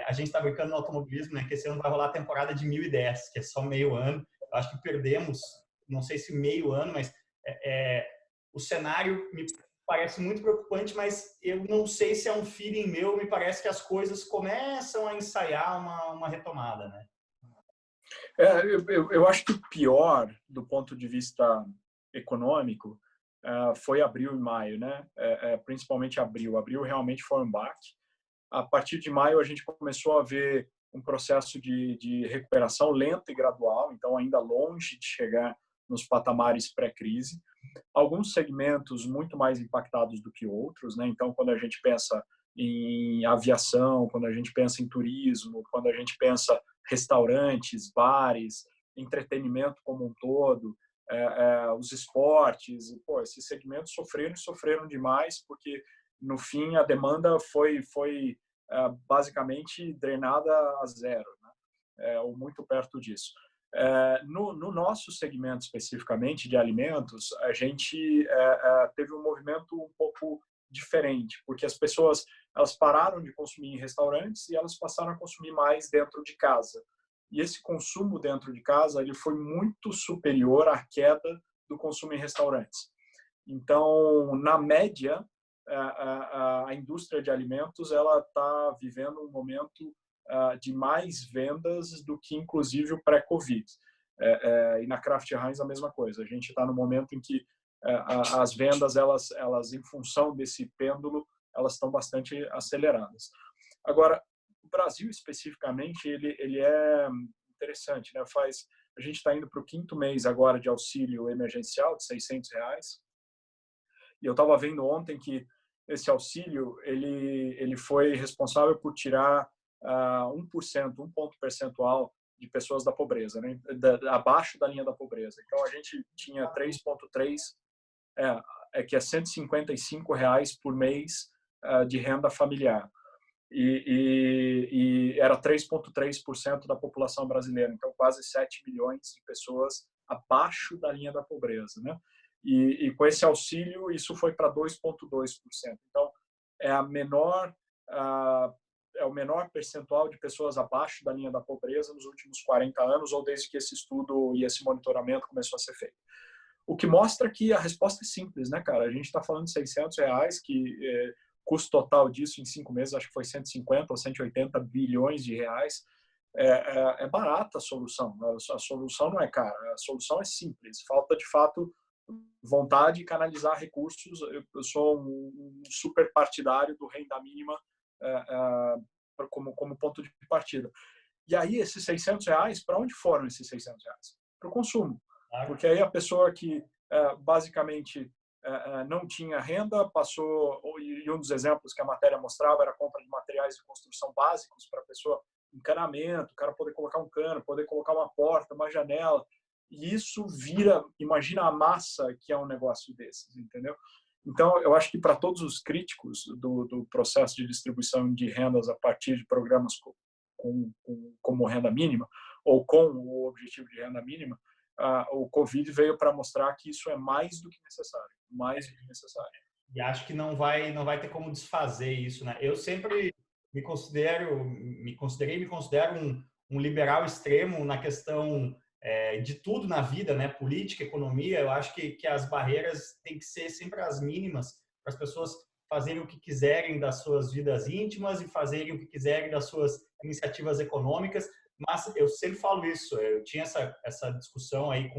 A gente está brincando no automobilismo, né, que esse ano vai rolar a temporada de 1010, que é só meio ano. Eu acho que perdemos, não sei se meio ano, mas o cenário me parece muito preocupante, mas eu não sei se é um feeling meu, me parece que as coisas começam a ensaiar uma retomada, né? Eu acho que o pior, do ponto de vista econômico, foi abril e maio, né? Principalmente abril. Abril realmente foi um baque. A partir de maio, a gente começou a ver um processo de recuperação lenta e gradual, então ainda longe de chegar nos patamares pré-crise. Alguns segmentos muito mais impactados do que outros, né? Então, quando a gente pensa em aviação, quando a gente pensa em turismo, quando a gente pensa restaurantes, bares, entretenimento como um todo, os esportes, pô, esses segmentos sofreram demais, porque no fim a demanda foi basicamente drenada a zero, né? Ou muito perto disso. No nosso segmento especificamente de alimentos, a gente teve um movimento um pouco diferente, porque as pessoas elas pararam de consumir em restaurantes e elas passaram a consumir mais dentro de casa. E esse consumo dentro de casa ele foi muito superior à queda do consumo em restaurantes. Então, na média, a indústria de alimentos ela está vivendo um momento de mais vendas do que, inclusive, o pré-Covid. E na Kraft Heinz a mesma coisa. A gente está no momento em que as vendas, elas, em função desse pêndulo, elas estão bastante aceleradas. Agora, o Brasil especificamente, ele é interessante, né? A gente está indo para o 5º mês agora de auxílio emergencial de R$600. E eu estava vendo ontem que esse auxílio ele foi responsável por tirar 1%, um ponto percentual de pessoas da pobreza, né? Abaixo da linha da pobreza. Então a gente tinha 3,3, que é R$155 por mês de renda familiar. E era 3,3% da população brasileira, então quase 7 milhões de pessoas abaixo da linha da pobreza, né? E com esse auxílio, isso foi para 2,2%. Então, é o menor percentual de pessoas abaixo da linha da pobreza nos últimos 40 anos, ou desde que esse estudo e esse monitoramento começou a ser feito. O que mostra que a resposta é simples, né, cara? A gente está falando de R$600, que custo total disso em 5 meses, acho que foi 150 ou 180 bilhões de reais. É barata a solução. A solução não é cara, a solução é simples. Falta, de fato, vontade de canalizar recursos. Eu sou um super partidário do renda mínima como ponto de partida. E aí, esses R$600, para onde foram esses R$600? Para o consumo. Porque aí a pessoa que basicamente não tinha renda passou, e um dos exemplos que a matéria mostrava era a compra de materiais de construção básicos para a pessoa, encanamento, o cara poder colocar um cano, poder colocar uma porta, uma janela. E isso imagina a massa que é um negócio desses, entendeu? Então, eu acho que para todos os críticos do processo de distribuição de rendas a partir de programas como renda mínima, ou com o objetivo de renda mínima, o Covid veio para mostrar que isso é mais do que necessário, mais do que necessário. E acho que não vai ter como desfazer isso, né? Eu sempre me considero um liberal extremo na questão de tudo na vida, né? Política, economia. Eu acho que as barreiras têm que ser sempre as mínimas para as pessoas fazerem o que quiserem das suas vidas íntimas e fazerem o que quiserem das suas iniciativas econômicas. Mas eu sempre falo isso. Eu tinha essa discussão aí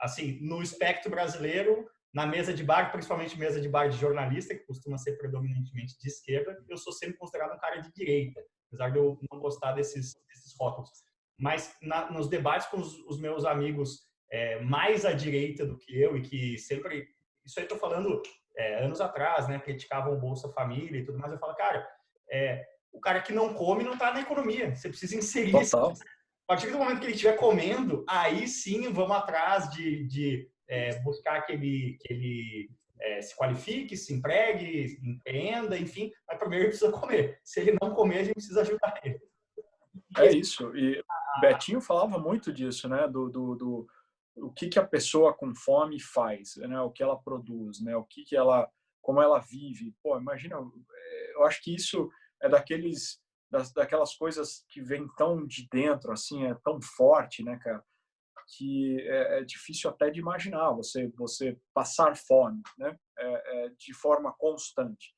assim, no espectro brasileiro, na mesa de bar, principalmente mesa de bar de jornalista, que costuma ser predominantemente de esquerda, eu sou sempre considerado um cara de direita, apesar de eu não gostar desses rótulos. Mas nos debates com os meus amigos mais à direita do que eu, e que sempre, isso aí estou falando anos atrás, né, criticavam o Bolsa Família e tudo mais, eu falo, cara, o cara que não come não está na economia, você precisa inserir isso. A partir do momento que ele estiver comendo, aí sim vamos atrás de buscar que ele se qualifique, se empregue, empreenda, enfim, mas primeiro ele precisa comer. Se ele não comer, a gente precisa ajudar ele. É isso. E Betinho falava muito disso, né? O que a pessoa com fome faz, né? O que ela produz, né? Como ela vive. Pô, imagina, eu acho que isso é daquelas coisas que vem tão de dentro, assim, é tão forte, né, cara? Que é difícil até de imaginar você passar fome, né? De forma constante.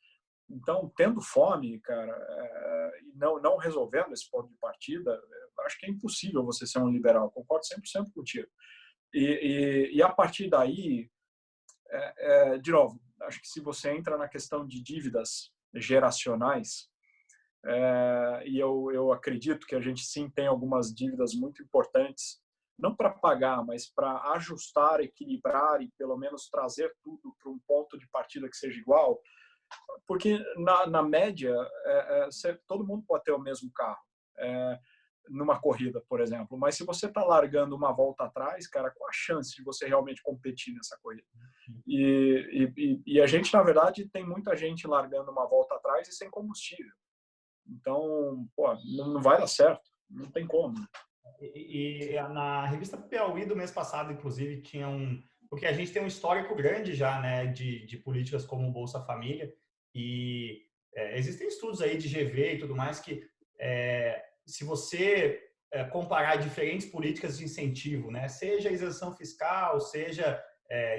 Então, tendo fome, cara, e não resolvendo esse ponto de partida, acho que é impossível você ser um liberal. Concordo 100% contigo. E a partir daí, de novo, acho que se você entra na questão de dívidas geracionais, e eu acredito que a gente sim tem algumas dívidas muito importantes, não para pagar, mas para ajustar, equilibrar e pelo menos trazer tudo para um ponto de partida que seja igual, porque na média todo mundo pode ter o mesmo carro numa corrida, por exemplo, mas se você está largando uma volta atrás, cara, qual a chance de você realmente competir nessa corrida? E a gente, na verdade, tem muita gente largando uma volta atrás e sem combustível. Então, pô, não vai dar certo, não tem como. E na revista Piauí do mês passado, inclusive, tinha porque a gente tem um histórico grande já, né, de políticas como o Bolsa Família, e existem estudos aí de GV e tudo mais que, se você comparar diferentes políticas de incentivo, né, seja isenção fiscal, seja,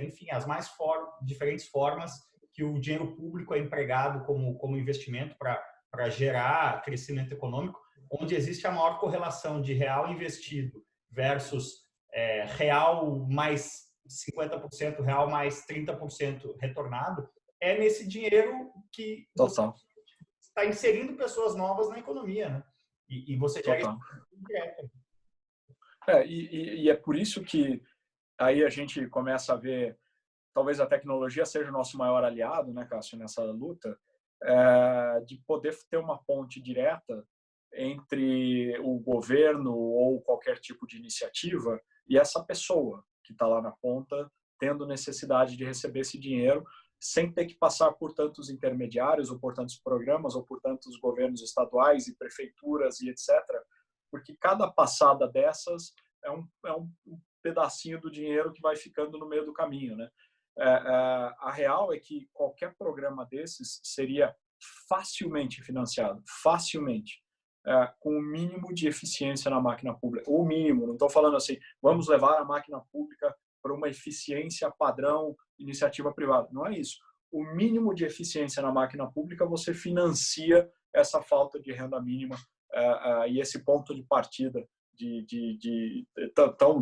enfim, as mais diferentes formas que o dinheiro público é empregado como investimento para gerar crescimento econômico, onde existe a maior correlação de real investido versus real mais 50%, real mais 30% retornado, é nesse dinheiro que você está inserindo pessoas novas na economia, né? E você gera isso direto. E é por isso que aí a gente começa a ver, talvez a tecnologia seja o nosso maior aliado, né, Cássio, nessa luta, de poder ter uma ponte direta entre o governo ou qualquer tipo de iniciativa e essa pessoa que está lá na ponta tendo necessidade de receber esse dinheiro sem ter que passar por tantos intermediários ou por tantos programas ou por tantos governos estaduais e prefeituras e etc. Porque cada passada dessas é um pedacinho do dinheiro que vai ficando no meio do caminho, né? A real é que qualquer programa desses seria facilmente financiado, facilmente, com o mínimo de eficiência na máquina pública. O mínimo, não estou falando assim, vamos levar a máquina pública para uma eficiência padrão iniciativa privada. Não é isso. O mínimo de eficiência na máquina pública você financia essa falta de renda mínima e esse ponto de partida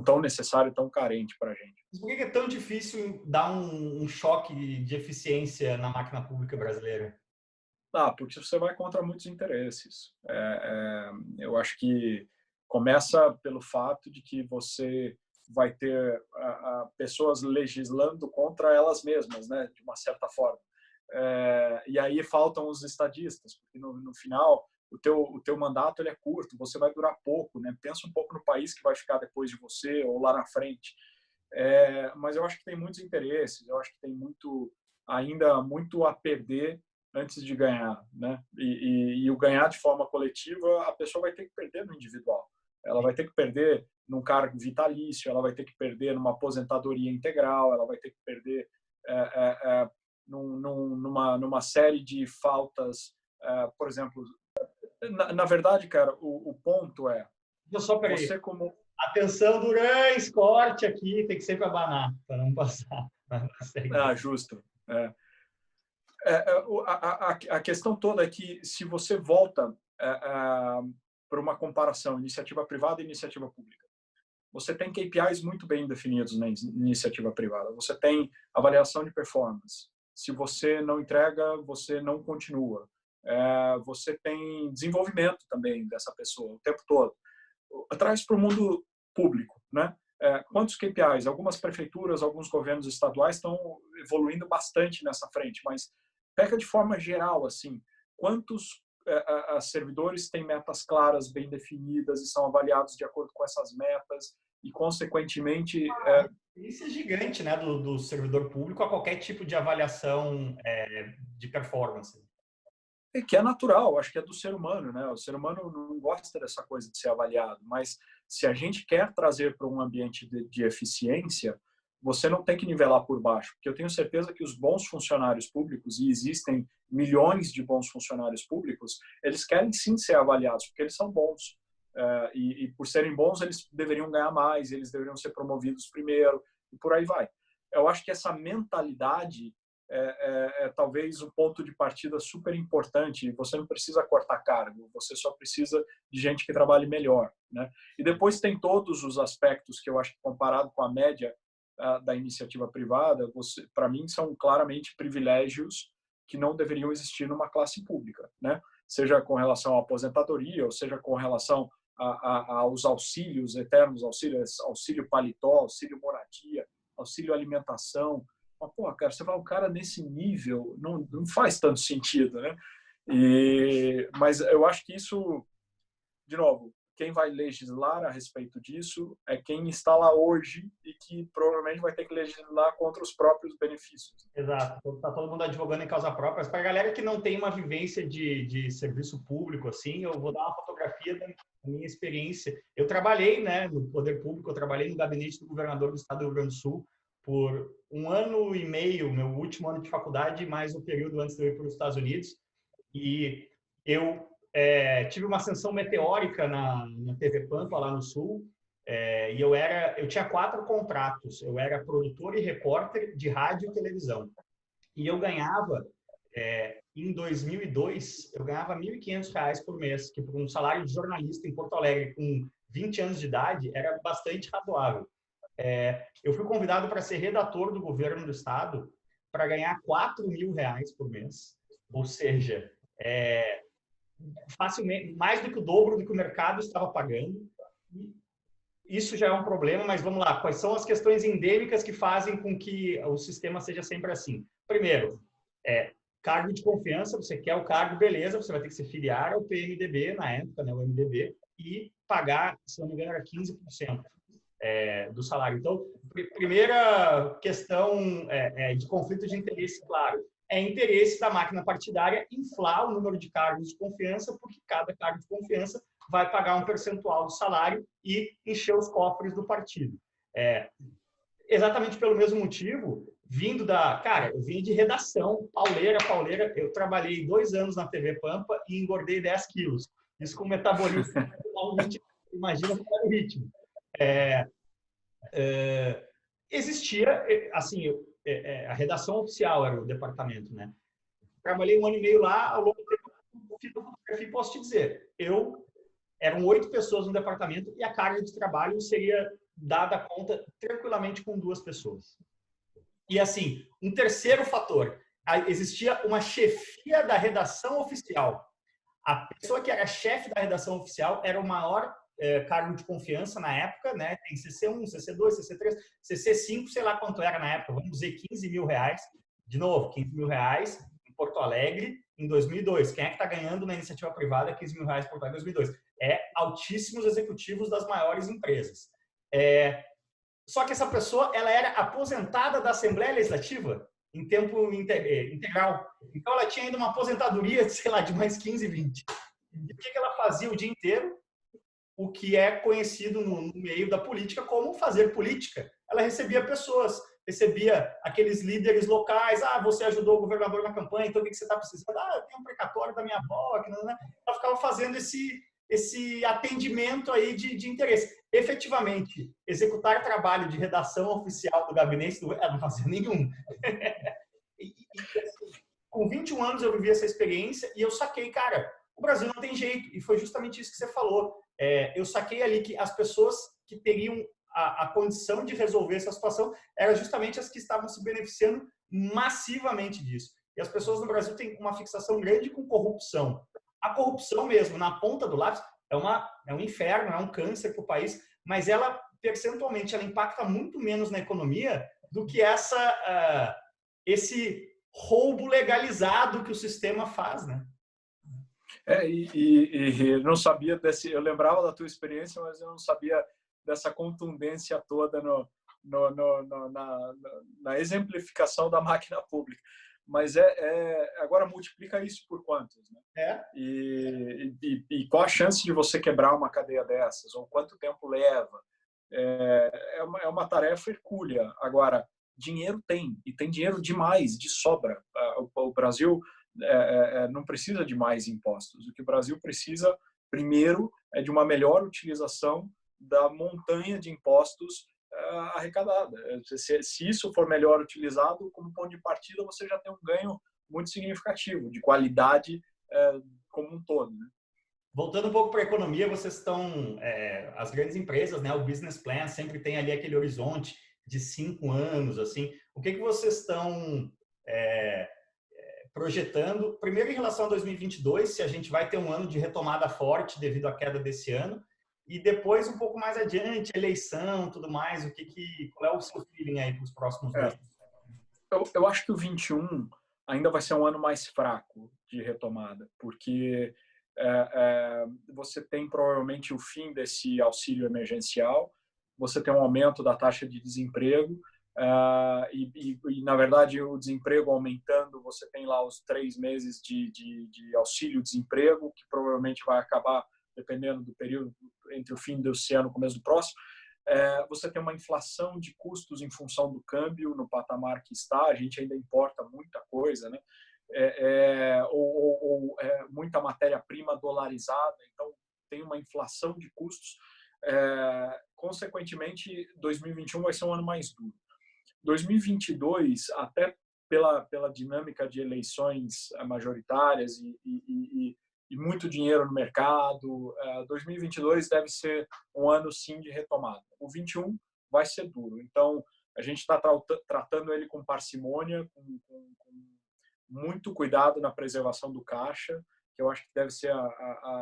tão necessário, tão carente para a gente. Mas por que é tão difícil dar um choque de eficiência na máquina pública brasileira? Porque você vai contra muitos interesses. Eu acho que começa pelo fato de que você vai ter pessoas legislando contra elas mesmas, né, de uma certa forma. E aí faltam os estadistas, porque no final o teu mandato ele é curto, você vai durar pouco, né? Pensa um pouco no país que vai ficar depois de você ou lá na frente. Mas eu acho que tem muitos interesses, eu acho que tem ainda muito a perder antes de ganhar, né? E o ganhar de forma coletiva, a pessoa vai ter que perder no individual. Ela vai ter que perder num cargo vitalício, ela vai ter que perder numa aposentadoria integral, ela vai ter que perder numa série de faltas, por exemplo. Na verdade, cara, o ponto é você como atenção, Durães, corte aqui, tem que sempre abanar para não passar. Justo. A questão toda é que se você volta para uma comparação iniciativa privada e iniciativa pública, você tem KPIs muito bem definidos na iniciativa privada. Você tem avaliação de performance. Se você não entrega, você não continua. Você tem desenvolvimento também dessa pessoa o tempo todo. Traz para o mundo público, né? Quantos KPIs? Algumas prefeituras, alguns governos estaduais estão evoluindo bastante nessa frente, mas pega de forma geral, assim, quantos servidores têm metas claras, bem definidas e são avaliados de acordo com essas metas e, consequentemente... Isso é gigante, né, do servidor público a qualquer tipo de avaliação de performance. Que é natural, acho que é do ser humano, né? O ser humano não gosta dessa coisa de ser avaliado, mas se a gente quer trazer para um ambiente de eficiência, você não tem que nivelar por baixo, porque eu tenho certeza que os bons funcionários públicos, e existem milhões de bons funcionários públicos, eles querem sim ser avaliados, porque eles são bons. E por serem bons, eles deveriam ganhar mais, eles deveriam ser promovidos primeiro, e por aí vai. Eu acho que essa mentalidade talvez um ponto de partida super importante. Você não precisa cortar cargo, você só precisa de gente que trabalhe melhor, né? E depois tem todos os aspectos que eu acho que, comparado com a média da iniciativa privada, para mim, são claramente privilégios que não deveriam existir numa classe pública, né? Seja com relação à aposentadoria, ou seja com relação aos auxílios eternos, auxílio paletó, auxílio moradia, auxílio alimentação. Mas, pô, cara, você vai um cara nesse nível, não faz tanto sentido, né? Mas eu acho que isso, de novo, quem vai legislar a respeito disso é quem está lá hoje e que provavelmente vai ter que legislar contra os próprios benefícios. Exato. Está todo mundo advogando em causa própria. Para a galera que não tem uma vivência de serviço público, assim, eu vou dar uma fotografia da minha experiência. Eu trabalhei, né, no poder público, eu trabalhei no gabinete do governador do estado do Rio Grande do Sul por 1 ano e meio, meu último ano de faculdade, mais o período antes de eu ir para os Estados Unidos. E eu tive uma ascensão meteórica na TV Pampa, lá no Sul, e eu tinha 4 contratos. Eu era produtor e repórter de rádio e televisão. E eu ganhava, em 2002, eu ganhava R$ 1.500 por mês, que para um salário de jornalista em Porto Alegre com 20 anos de idade era bastante razoável. Eu fui convidado para ser redator do governo do estado para ganhar R$ 4.000 por mês. Ou seja, facilmente, mais do que o dobro do que o mercado estava pagando. Isso já é um problema, mas vamos lá. Quais são as questões endêmicas que fazem com que o sistema seja sempre assim? Primeiro, cargo de confiança. Você quer o cargo, beleza, você vai ter que se filiar ao PMDB, na época, né, o MDB, e pagar, se não me engano, era 15% do salário. Então, primeira questão de conflito de interesse, claro, é interesse da máquina partidária inflar o número de cargos de confiança, porque cada cargo de confiança vai pagar um percentual do salário e encher os cofres do partido. Exatamente pelo mesmo motivo, eu vim de redação, pauleira, eu trabalhei 2 anos na TV Pampa e engordei 10 quilos. Isso com metabolismo, imagina qual é o ritmo. Existia, assim, a redação oficial era o departamento, né? Trabalhei 1 ano e meio lá, ao longo do tempo, posso te dizer, eram 8 pessoas no departamento e a carga de trabalho seria dada conta tranquilamente com 2 pessoas. E, assim, um terceiro fator, existia uma chefia da redação oficial. A pessoa que era chefe da redação oficial era o maior cargo de confiança na época, né? Tem CC1, CC2, CC3, CC5, sei lá quanto era na época, vamos dizer R$ 15.000. De novo, R$ 15.000 em Porto Alegre em 2002. Quem é que está ganhando na iniciativa privada R$ 15.000 em Porto Alegre em 2002? Altíssimos executivos das maiores empresas. Só que essa pessoa, ela era aposentada da Assembleia Legislativa em tempo integral. Então, ela tinha ainda uma aposentadoria, sei lá, de mais 15, 20. E o que ela fazia o dia inteiro? O que é conhecido no meio da política como fazer política. Ela recebia pessoas, recebia aqueles líderes locais. Você ajudou o governador na campanha, então o que você está precisando? Eu tenho um precatório da minha avó. Ela ficava fazendo esse atendimento aí de interesse. Efetivamente, executar trabalho de redação oficial do gabinete, ela não fazia nenhum. Com 21 anos eu vivi essa experiência e eu saquei, cara, o Brasil não tem jeito. E foi justamente isso que você falou. Eu saquei ali que as pessoas que teriam a condição de resolver essa situação eram justamente as que estavam se beneficiando massivamente disso. E as pessoas no Brasil têm uma fixação grande com corrupção. A corrupção mesmo, na ponta do lápis, é um inferno, é um câncer para o país, mas ela, percentualmente, ela impacta muito menos na economia do que esse roubo legalizado que o sistema faz, né? E não sabia eu lembrava da tua experiência, mas eu não sabia dessa contundência toda na exemplificação da máquina pública. Mas agora multiplica isso por quantos, né? E qual a chance de você quebrar uma cadeia dessas? Ou quanto tempo leva? É uma tarefa hercúlea. Agora, dinheiro tem, e tem dinheiro demais, de sobra. O Brasil não precisa de mais impostos. O que o Brasil precisa, primeiro, é de uma melhor utilização da montanha de impostos arrecadada. Se isso for melhor utilizado, como ponto de partida, você já tem um ganho muito significativo de qualidade como um todo, né? Voltando um pouco para a economia, vocês estão, as grandes empresas, né, o business plan sempre tem ali aquele horizonte de 5 anos, assim. O que vocês estão projetando? Primeiro, em relação a 2022, se a gente vai ter um ano de retomada forte devido à queda desse ano, e depois, um pouco mais adiante, eleição, tudo mais, qual é o seu feeling aí para os próximos 2 anos? Eu acho que o 21 ainda vai ser um ano mais fraco de retomada, porque você tem provavelmente o fim desse auxílio emergencial, você tem um aumento da taxa de desemprego, e na verdade, o desemprego aumentando, você tem lá os 3 meses de auxílio-desemprego, que provavelmente vai acabar, dependendo do período, entre o fim desse ano e o começo do próximo. Você tem uma inflação de custos em função do câmbio no patamar que está, a gente ainda importa muita coisa, né? Muita matéria-prima dolarizada, então tem uma inflação de custos. Consequentemente, 2021 vai ser um ano mais duro. 2022, até pela dinâmica de eleições majoritárias e muito dinheiro no mercado, 2022 deve ser um ano, sim, de retomada. O 21 vai ser duro. Então, a gente está tratando ele com parcimônia, com muito cuidado na preservação do caixa, que eu acho que deve ser,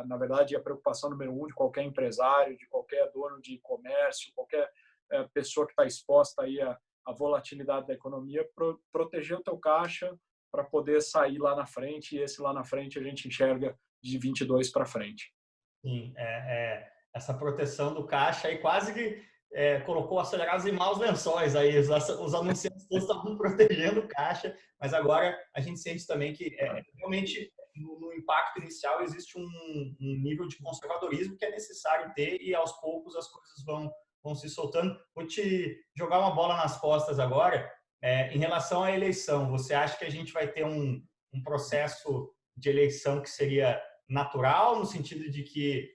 na verdade, a preocupação número 1 de qualquer empresário, de qualquer dono de comércio, qualquer pessoa que está exposta aí à volatilidade da economia, proteger o teu caixa para poder sair lá na frente, e esse lá na frente a gente enxerga de 22 para frente. Sim, essa proteção do caixa aí quase que colocou acelerados em maus lençóis aí, os anunciantes todos estavam protegendo o caixa, mas agora a gente sente também que realmente no impacto inicial existe um nível de conservadorismo que é necessário ter, e aos poucos as coisas vão se soltando. Vou te jogar uma bola nas costas agora. Em relação à eleição, você acha que a gente vai ter um processo de eleição que seria natural, no sentido de que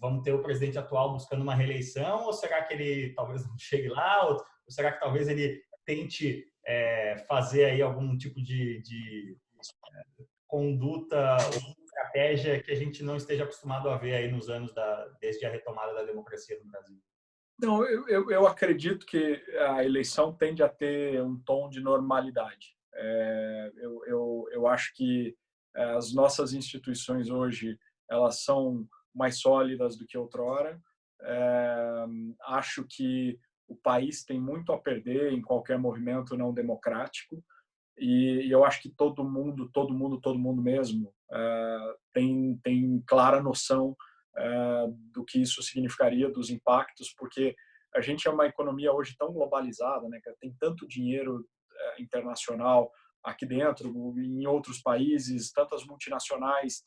vamos ter o presidente atual buscando uma reeleição, ou será que ele talvez não chegue lá, ou será que talvez ele tente fazer aí algum tipo de conduta ou estratégia que a gente não esteja acostumado a ver aí nos anos desde a retomada da democracia no Brasil? Não, eu acredito que a eleição tende a ter um tom de normalidade. Eu acho que as nossas instituições hoje, elas são mais sólidas do que outrora. Acho que o país tem muito a perder em qualquer movimento não democrático, e eu acho que todo mundo mesmo tem clara noção do que isso significaria, dos impactos, porque a gente é uma economia hoje tão globalizada, né? Tem tanto dinheiro internacional aqui dentro, em outros países, tantas multinacionais,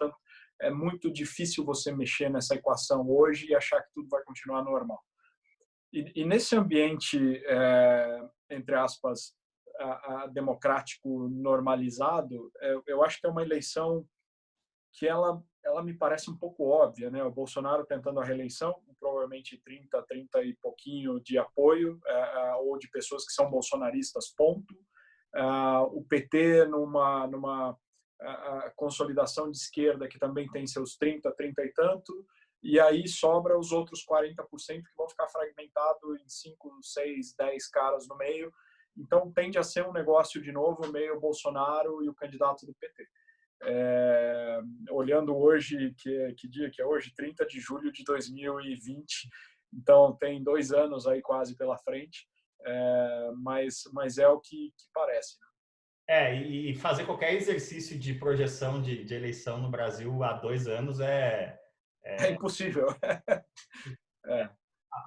é muito difícil você mexer nessa equação hoje e achar que tudo vai continuar normal. E nesse ambiente, entre aspas, democrático normalizado, eu acho que é uma eleição que ela me parece um pouco óbvia, né? O Bolsonaro tentando a reeleição, provavelmente 30 e pouquinho de apoio, ou de pessoas que são bolsonaristas, ponto. O PT numa consolidação de esquerda que também tem seus 30 e tanto, e aí sobra os outros 40% que vão ficar fragmentados em 5, 6, 10 caras no meio. Então tende a ser um negócio de novo meio Bolsonaro e o candidato do PT. Olhando hoje, que dia que é hoje? 30 de julho de 2020, então tem 2 anos aí quase pela frente, mas é o que parece, né? E fazer qualquer exercício de projeção de eleição no Brasil há 2 anos é impossível.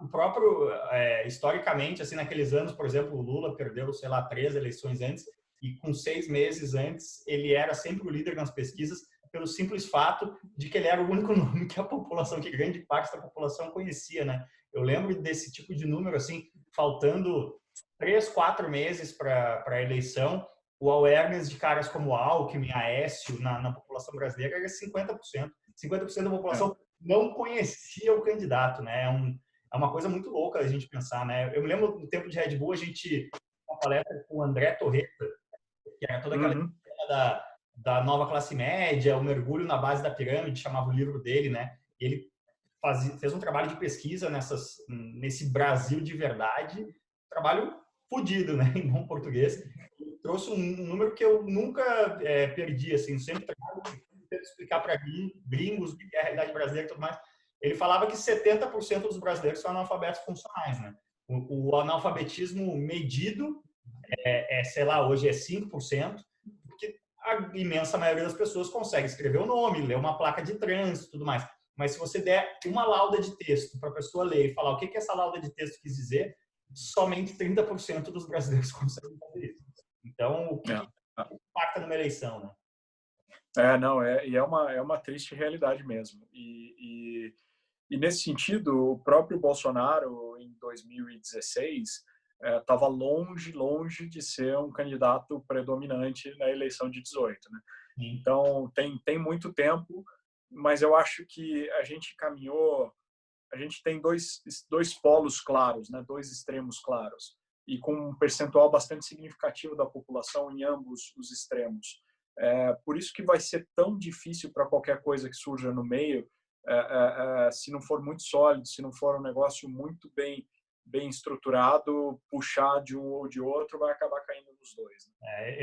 O próprio, historicamente, assim, naqueles anos, por exemplo, o Lula perdeu, sei lá, 3 eleições antes, e com 6 meses antes ele era sempre o líder nas pesquisas, pelo simples fato de que ele era o único nome que a população, que grande parte da população conhecia, né? Eu lembro desse tipo de número, assim, faltando 3, 4 meses para a eleição, o awareness de caras como Alckmin, Aécio, na população brasileira era 50%. 50% da população não conhecia o candidato, né? é uma coisa muito louca a gente pensar, né? Eu me lembro no tempo de Red Bull, a gente uma palestra com o André Torreta, que era toda aquela Uhum. da nova classe média, o mergulho na base da pirâmide, chamava o livro dele, né? E ele fez um trabalho de pesquisa nesse Brasil de verdade, trabalho fodido, né? Em bom português. Ele trouxe um número que eu nunca perdi, assim, sempre tento explicar para gringos o que é a realidade brasileira e tudo mais. Ele falava que 70% dos brasileiros são analfabetos funcionais, né? O analfabetismo medido sei lá, hoje é 5%, porque a imensa maioria das pessoas consegue escrever o nome, ler uma placa de trânsito e tudo mais. Mas se você der uma lauda de texto para a pessoa ler e falar o que essa lauda de texto quis dizer, somente 30% dos brasileiros conseguem fazer isso. Então, o que impacta numa eleição, né? Não, e é uma triste realidade mesmo. E nesse sentido, o próprio Bolsonaro, em 2016, estava longe de ser um candidato predominante na eleição de 18, né? Então, tem muito tempo, mas eu acho que a gente caminhou, a gente tem dois polos claros, né? Dois extremos claros, e com um percentual bastante significativo da população em ambos os extremos. Por isso que vai ser tão difícil para qualquer coisa que surja no meio, se não for muito sólido, se não for um negócio muito bem estruturado, puxar de um ou de outro, vai acabar caindo nos dois. Né?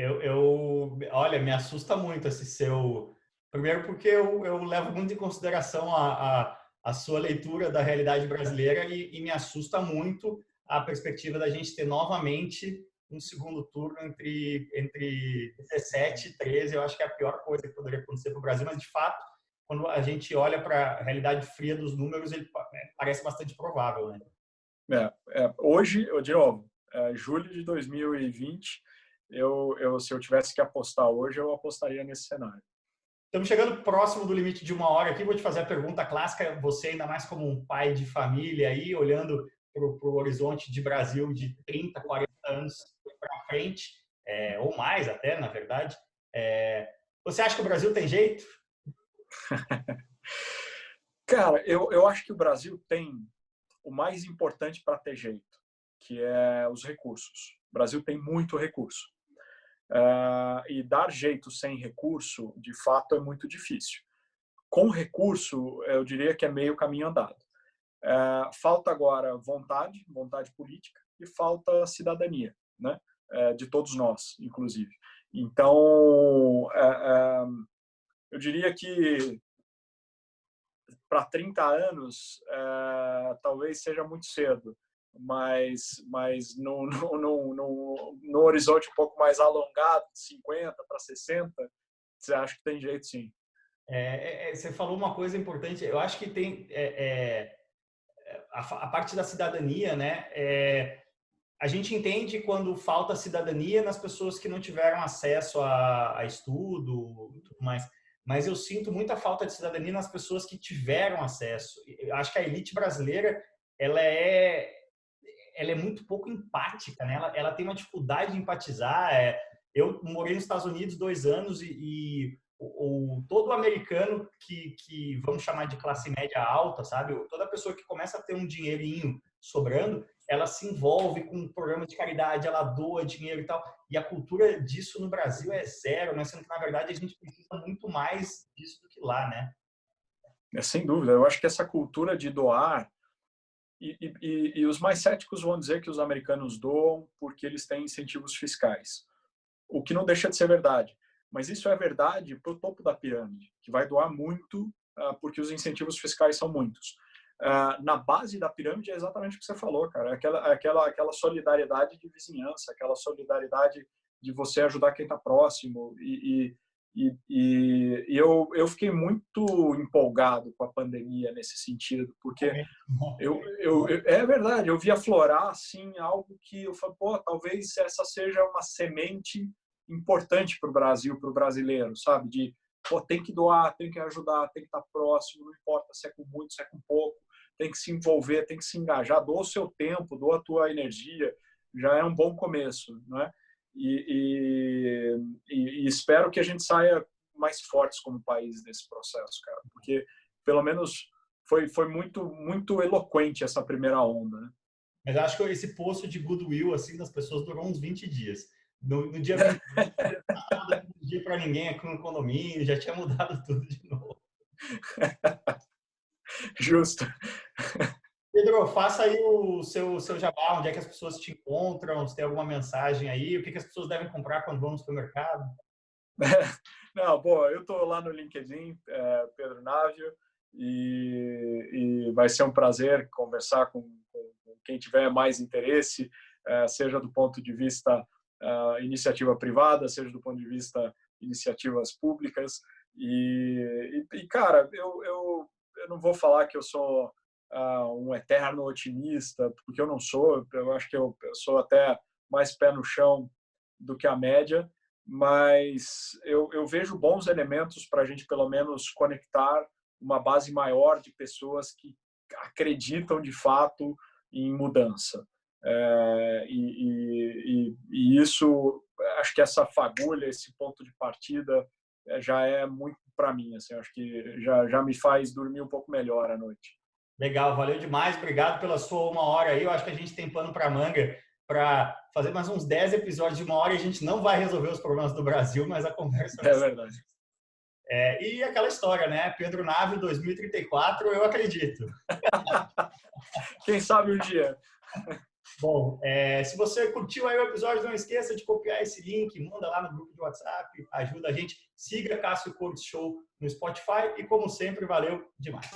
Olha, me assusta muito esse seu... Primeiro porque eu levo muito em consideração a sua leitura da realidade brasileira e me assusta muito a perspectiva da gente ter novamente um segundo turno entre 17 e 13. Eu acho que é a pior coisa que poderia acontecer para o Brasil, mas de fato, quando a gente olha para a realidade fria dos números, ele parece bastante provável, né? Hoje, de novo, julho de 2020, se eu tivesse que apostar hoje, eu apostaria nesse cenário. Estamos chegando próximo do limite de 1 hora aqui. Vou te fazer a pergunta clássica. Você, ainda mais como um pai de família, aí, olhando para o horizonte de Brasil de 30, 40 anos para frente, ou mais até, na verdade, você acha que o Brasil tem jeito? Cara, eu acho que o Brasil tem o mais importante para ter jeito, que é os recursos. O Brasil tem muito recurso. E dar jeito sem recurso, de fato, é muito difícil. Com recurso, eu diria que é meio caminho andado. Falta agora vontade política, e falta cidadania, né? De todos nós, inclusive. Então, eu diria que para 30 anos, talvez seja muito cedo, mas no horizonte um pouco mais alongado, de 50 para 60, você acha que tem jeito, sim? Você falou uma coisa importante. Eu acho que tem a parte da cidadania, né? A gente entende quando falta cidadania nas pessoas que não tiveram acesso a estudo, tudo mais. Mas eu sinto muita falta de cidadania nas pessoas que tiveram acesso. Eu acho que a elite brasileira ela é muito pouco empática, né? Ela tem uma dificuldade de empatizar. Eu morei nos Estados Unidos 2 anos e todo americano que vamos chamar de classe média alta, sabe? Toda pessoa que começa a ter um dinheirinho sobrando, ela se envolve com um programa de caridade, ela doa dinheiro e tal. E a cultura disso no Brasil é zero, né? Sendo que, na verdade, a gente precisa muito mais disso do que lá, né? Sem dúvida. Eu acho que essa cultura de doar, e os mais céticos vão dizer que os americanos doam porque eles têm incentivos fiscais, o que não deixa de ser verdade. Mas isso é verdade para o topo da pirâmide, que vai doar muito porque os incentivos fiscais são muitos. Na base da pirâmide é exatamente o que você falou, cara. Aquela solidariedade de vizinhança, aquela solidariedade de você ajudar quem está próximo. E eu fiquei muito empolgado com a pandemia nesse sentido, porque é verdade, eu vi aflorar assim, algo que eu falei, pô, talvez essa seja uma semente importante para o Brasil, para o brasileiro, sabe? De, pô, tem que doar, tem que ajudar, tem que estar próximo, não importa se é com muito, se é com pouco, tem que se envolver, tem que se engajar, doa o seu tempo, doa a tua energia, já é um bom começo, não é? E espero que a gente saia mais fortes como país desse processo, cara, porque pelo menos foi muito eloquente essa primeira onda, né? Mas acho que esse poço de goodwill assim das pessoas durou uns 20 dias. No dia 20, não dava dia para ninguém aqui no condomínio, já tinha mudado tudo de novo. Justo. Pedro, faça aí o seu jabá, onde é que as pessoas te encontram, se tem alguma mensagem aí, o que as pessoas devem comprar quando vão no supermercado. Não, bom, eu estou lá no LinkedIn, Pedro Navio, e vai ser um prazer conversar com quem tiver mais interesse, seja do ponto de vista iniciativa privada, seja do ponto de vista iniciativas públicas. E cara, eu não vou falar que eu sou um eterno otimista, porque eu não sou. Eu acho que eu sou até mais pé no chão do que a média, mas eu vejo bons elementos para a gente, pelo menos, conectar uma base maior de pessoas que acreditam de fato em mudança. E isso, acho que essa fagulha, esse ponto de partida, já é muito para mim. Assim, acho que já me faz dormir um pouco melhor à noite. Legal, valeu demais. Obrigado pela sua 1 hora aí. Eu acho que a gente tem pano para manga para fazer mais uns 10 episódios de 1 hora e a gente não vai resolver os problemas do Brasil, mas a conversa vai É ser. verdade. E aquela história, né? Pedro Navio 2034, eu acredito. Quem sabe um dia. Bom, se você curtiu aí o episódio, não esqueça de copiar esse link, manda lá no grupo de WhatsApp, ajuda a gente. Siga Cássio Cortes Show no Spotify e, como sempre, valeu demais.